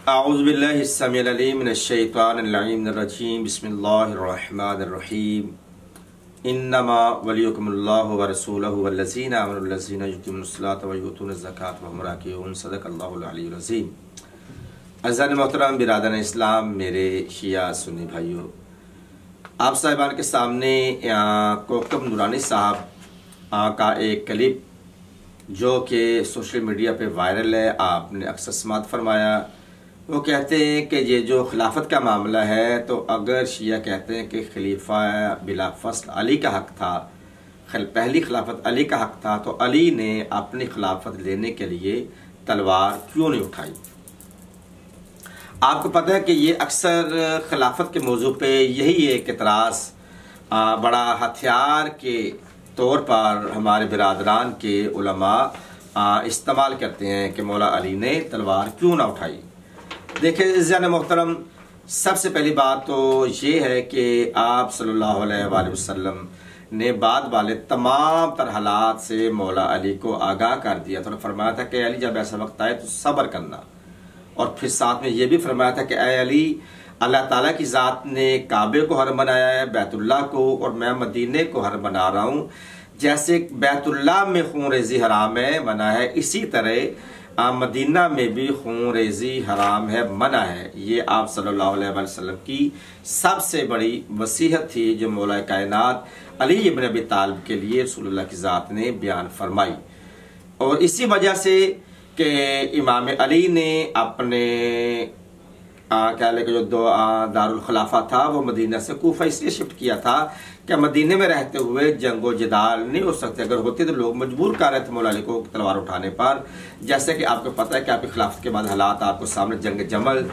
औज़ुबिल्लाहिस्समीउल अलीम मिनश्शैतानिर्रजीम बिस्मिल्लाहिर्रहमानिर्रहीम इन्नमा वलियुकुमुल्लाहु व रसूलुहु वल्लज़ीना आमनुल्लज़ीना युक़ीमुस्सलाता व युतूनज़ ज़कात व हुम राकिऊन सदक़ल्लाहुल अलीयुल अज़ीम। अज़ान मोहतरम बिरादरान इस्लाम, मेरे शिया सुन्नी भाइयों, आप साहिबान के सामने कोकब नूरानी साहब का एक क्लिप जो कि सोशल मीडिया पे वायरल है, आपने अक्सर समात फरमाया। वो कहते हैं कि ये जो खिलाफत का मामला है, तो अगर शिया कहते हैं कि खलीफा बिला फसल अली का हक था, पहली खिलाफत अली का हक था, तो अली ने अपनी खिलाफत लेने के लिए तलवार क्यों नहीं उठाई। आपको पता है कि ये अक्सर खिलाफत के मौजू पे यही एक एतराज़ बड़ा हथियार के तौर पर हमारे बिरादरान के उलमा इस्तेमाल करते हैं कि मौला अली ने तलवार क्यों ना उठाई। देखिए इज़्ज़ान मोहतरम, सबसे पहली बात तो ये है कि आप सल्लल्लाहु अलैहि वसल्लम ने बाद वाले तमाम तर हालात से मौला अली को आगाह कर दिया था। फरमाया था कि अली जब ऐसा वक्त आए तो सब्र करना, और फिर साथ में ये भी फरमाया था कि ऐ अली, अल्लाह ताला की ज़ात ने काबे को हरम बनाया है, बैतुल्लाह को, और मैं मदीने को हरम बना रहा हूँ। जैसे बैतुल्लाह में खून रेजी हराम है, मना है, इसी तरह मदीना में भी खून रेजी हराम है, मना है। ये आप सल्लल्लाहु अलैहि वसल्लम की सबसे बड़ी वसीहत थी जो मौला कायनात अली इब्न अबी तालिब के लिए रसूलुल्लाह की ज़ात ने बयान फरमाई। और इसी वजह से कि इमाम अली ने अपने क्या लेके जो दारुल खिलाफा था वो मदीना से कूफा इसलिए शिफ्ट किया था कि मदीने में रहते हुए जंगो जदाल नहीं हो सकते। अगर होते तो लोग मजबूर कर रहे थे मौला अली को तलवार उठाने पर। जैसे कि आपको पता है कि आपकी खिलाफत के बाद हालात आपको सामने जंग जमल,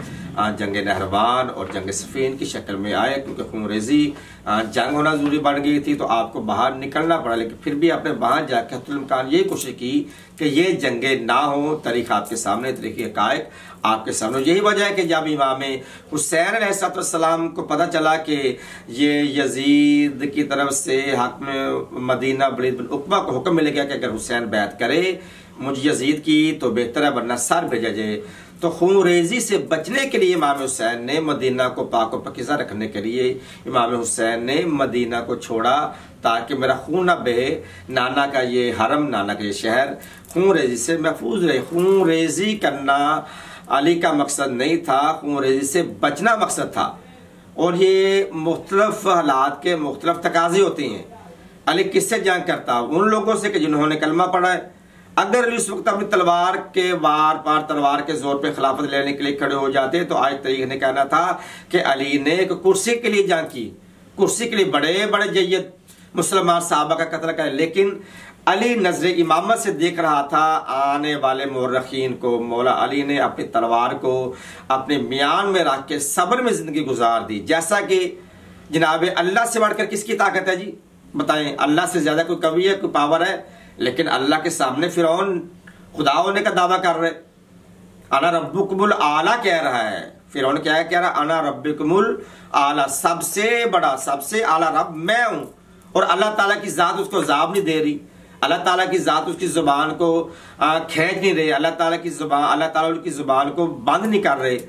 जंग नहरवान और जंग सफ़ीन की शक्ल में आए, क्योंकि खून रेजी जंग होना जरूरी बढ़ गई थी, तो आपको बाहर निकलना पड़ा। लेकिन फिर भी आपने बाहर जाकर हत्तुल-इम्कान ये कोशिश की कि ये जंगे ना हो, तरीक़ आपके सामने, तरीक़े कायक आपके सामने। यही वजह है कि जब इमाम हुसैन अलैहिस्सलाम को पता चला कि ये यजीद की तरफ से हाकिम मदीना वलीद बिन उक़बा को हुक्म मिल गया कि अगर हुसैन बैत करे मुझे यजीद की तो बेहतर है, वरना सर भेजा जाए, तो खून रेजी से बचने के लिए इमाम हुसैन ने मदीना को पाक व पाकीज़ा रखने के लिए इमाम हुसैन ने मदीना को छोड़ा ताकि मेरा खून न बहे। नाना का ये हरम, नाना का ये शहर खून रेजी से महफूज रहे। खून रेजी करना अली का मकसद नहीं था, खून रेजी से बचना मकसद था। और ये मुख्तलिफ हालात के मुख्तलिफ तकाजे होती हैं। अली किससे जंग करता? उन लोगों से कि जिन्होंने कलमा पढ़ा है। अगर अली उस वक्त अपनी तलवार के वार पार तलवार के जोर पे खिलाफत लेने के लिए खड़े हो जाते तो आज तारीख ने कहना था कि अली ने एक कुर्सी के लिए जंग की, कुर्सी के लिए बड़े बड़े जय्यद मुसलमान साहबा का कत्ल कर। लेकिन अली नजर इमामत से देख रहा था आने वाले मुर्रखीन को। मौला अली ने अपनी तलवार को अपने मियान में रख के सब्र में जिंदगी गुजार दी। जैसा कि जनाब अल्लाह से बढ़कर किसकी ताकत है जी, बताएं? अल्लाह से ज्यादा कोई कवि है, कोई पावर है? लेकिन अल्लाह के सामने फिरौन खुदा होने का दावा कर रहे, अना रब्बुकुमुल आला कह रहा है। फिरौन क्या है? कह रहा अना रब्बुकुमुल आला, सबसे बड़ा सबसे आला रब मैं हूं। और अल्लाह ताला की जात उसको अजाब नहीं दे रही, अल्लाह ताला की जात उसकी जुबान को खींच नहीं रही, अल्लाह ताला की जुबान को बंद नहीं कर रहे।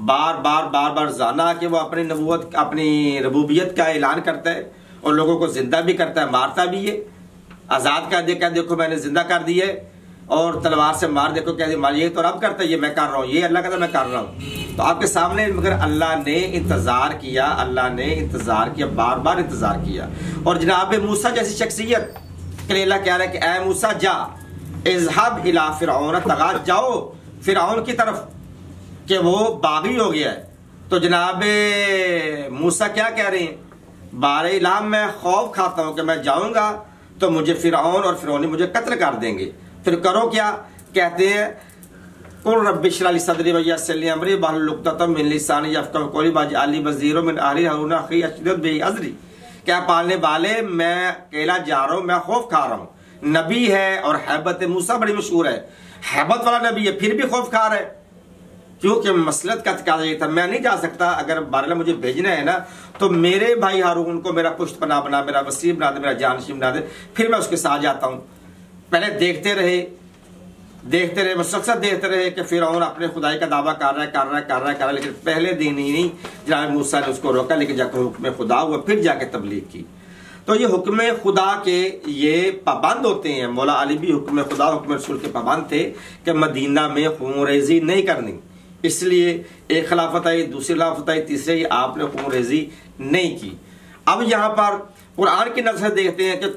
बार बार जाना कि वो अपनी नबूवत, अपनी रबूबियत का ऐलान करता है और लोगों को जिंदा भी करता है, मारता भी है। आजाद कर दे, क्या देखो मैंने जिंदा कर दिया है, और तलवार से मार देखो क्या मार, ये तो रब करता है, ये मैं कर रहा हूँ, ये अल्लाह कहता है मैं कर रहा हूँ। तो आपके सामने मगर अल्लाह ने इंतजार किया, अल्लाह ने इंतजार किया, बार बार इंतजार किया। और जनाब मूसा जैसी शख्सियत के लिए अल्लाह कह रहा है कि ऐ मूसा जा इज़हब इला फिरऔन तगा, जाओ फिरऔन की तरफ कि वो बागी हो गया है। तो जनाब मूसा क्या कह रहे हैं? बारे इलाम, मैं खौफ खाता हूं कि मैं जाऊंगा तो मुझे फिरऔन और फिरौनी मुझे कत्ल कर देंगे। फिर करो क्या? कहते हैं कुल रब्बि इश्रह ली सदरी वयस्सिर ली अमरी वहलुल उक़दतम मिन लिसानी यफ़क़हू क़ौली वजअल ली वज़ीरम मिन अहली हारून अख़ी अशदद बिही अज़री। क्या पालने वाले, मैं अकेला जा रहा हूं, मैं खौफ खा रहा हूं। नबी है और हैबत मूसा बड़ी मशहूर है, हैबत वाला नबी है, फिर भी खौफ खा रहा है क्योंकि मसलत का तकाज़ा ये था, मैं नहीं जा सकता। अगर बारला मुझे भेजना है ना तो मेरे भाई हारून को मेरा पुश्तपना बना, मेरा वसीर बना दे, मेरा जानशीन बना दे, फिर मैं उसके साथ जाता हूं। पहले देखते रहे देखते रहे, मुसलसल देखते रहे कि फिरौन अपने खुदाई का दावा कर रहा है, लेकिन पहले दिन ही नहीं जनाब मूसा ने उसको रोका, लेकिन जाकर हुक्म खुदा हुआ, फिर जाके तबलीग की। तो ये हुक्म खुदा के ये पाबंद होते हैं। मौला अली भी हुक्म खुदा हुक्म रसूल के पाबंद थे कि मदीना में खून रेजी नहीं करनी, इसलिए एक खिलाफत आई, दूसरी खिलाफत आई, तीसरी आपने खून रेजी नहीं की। अब यहाँ पर कुरान की नजर देखते हैं कि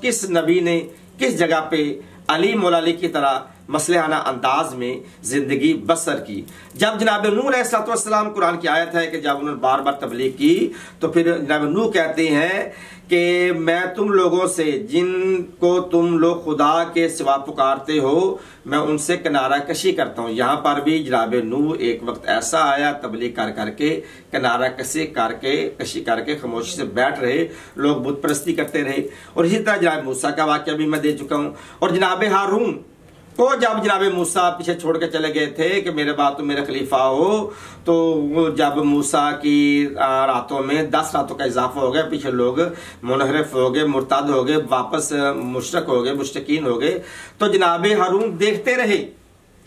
किस नबी ने किस जगह पे अली मौला अली की तरह मसलहाना अंदाज में जिंदगी बसर की। जब जनाब नूह अलैहिस्सलाम, कुरान की आयत है कि जब उन्होंने बार बार तबलीग की तो फिर जनाब नूह कहते हैं कि मैं तुम लोगों से जिनको तुम लोग खुदा के सिवा पुकारते हो मैं उनसे किनारा कशी करता हूँ। यहाँ पर भी जनाब नूह एक वक्त ऐसा आया, तबलीग कर करके किनारा कशी करके खामोशी से बैठ रहे, लोग बुत परस्ती करते रहे। और इसी तरह जनाब मूसा का वाक़या भी मैं दे चुका हूँ। और जनाब हारून को जब जनाब मूसा पीछे छोड़ के चले गए थे कि मेरे बाद तुम मेरे खलीफा हो, तो वो जब मूसा की रातों में 10 रातों का इजाफा हो गया, पीछे लोग मुनहरिफ हो गए, मुर्ताद हो गए, वापस मुशरक हो गए, मुश्तकीन हो गए, तो जनाब हारून देखते रहे,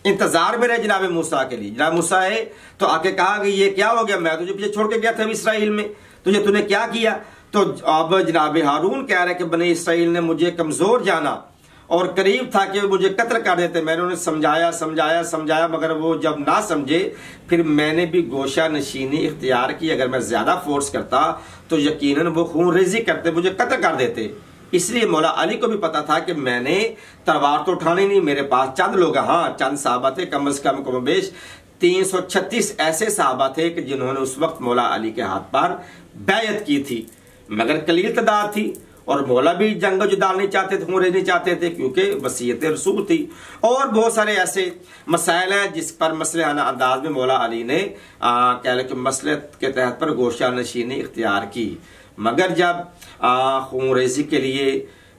इंतजार में रहे जनाब मूसा के लिए। जनाब मूसा है तो आके कहा कि ये क्या हो गया, मैं तुझे पीछे छोड़ के गया था इसराइल में, तूने क्या किया? तो अब जनाब हारून कह रहे कि बने इसराइल ने मुझे कमजोर जाना और करीब था कि मुझे कत्ल कर देते। मैंने उन्हें समझाया मगर वो जब ना समझे, फिर मैंने भी गोशा नशीनी इख्तियार की। अगर मैं ज्यादा फोर्स करता तो यकीनन वो खून रेजी करते, मुझे कत्ल कर देते। इसलिए मौला अली को भी पता था कि मैंने तलवार तो उठानी नहीं, मेरे पास चंद लोग, हाँ चंद साहबा थे, कम से कम कमोबेश 336 ऐसे साहबा थे कि जिन्होंने उस वक्त मौला अली के हाथ पर बैयत की थी, मगर कलील तादाद थी। और मौला भी जंग जुदाल नहीं चाहते थे, खून नहीं चाहते थे, क्योंकि वसीयत रसूल थी। और बहुत सारे ऐसे मसाइल हैं जिस पर मसलहाना अंदाज में मौला अली ने कह लें कि मसले के तहत पर गोशा नशीनी इख्तियार की। मगर जब खून रेजी के लिए,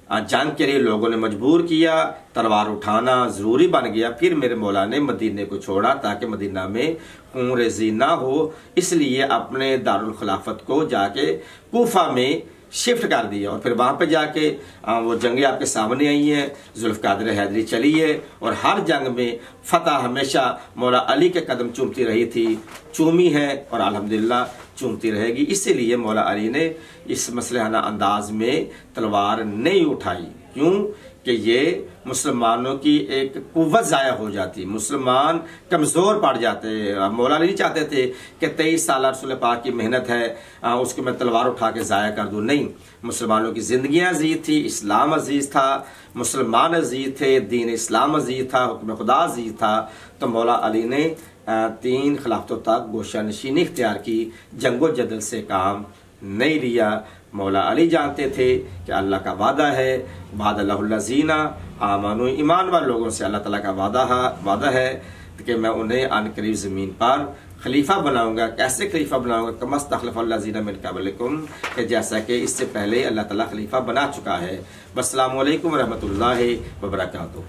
जंग के लिए लोगों ने मजबूर किया, तलवार उठाना जरूरी बन गया, फिर मेरे मौला ने मदीने को छोड़ा ताकि मदीना में खून रेजी ना हो। इसलिए अपने दारुल खिलाफत को जाके कूफा में शिफ्ट कर दिया। और फिर वहां पे जाके वो जंगें आपके सामने आई हैं, जुल्फ़िकार हैदरी चली है, और हर जंग में फतह हमेशा मौला अली के कदम चूमती रही थी, चूमी है और अल्हम्दुलिल्लाह चूमती रहेगी। इसीलिए मौला अली ने इस मसलहाना अंदाज में तलवार नहीं उठाई। क्यों कि ये मुसलमानों की एक कुव्वत ज़ाया हो जाती, मुसलमान कमज़ोर पड़ जाते। मौला नहीं चाहते थे कि 23 साल रसूल पाक की मेहनत है उसको मैं तलवार उठा के ज़ाया कर दूँ, नहीं। मुसलमानों की ज़िंदगियाँ अजीज़ थी, इस्लाम अजीज़ था, मुसलमान अजीज़ थे, दीन इस्लाम अजीज़ था, हुक्म खुदा अजीज़ था। तो मौला अली ने 3 खिलाफतों तक गोशा नशीनी इख्तियार की, जंगो जदल से काम नहीं लिया। मौला अली जानते थे कि अल्लाह का वादा है, वादल्लाहुल्लज़ीना आमनू, ईमान वाले लोगों से अल्लाह ताला का वादा है कि मैं उन्हें अनकरीब ज़मीन पर खलीफा बनाऊंगा। कैसे खलीफा बनाऊंगा? कमस्तखलफ़ल्लज़ीना मिन क़ब्लिकुम, कि जैसा कि इससे पहले अल्लाह ताला खलीफा बना चुका है। अस्सलामु अलैकुम व रहमतुल्लाहि व बरकातुहू।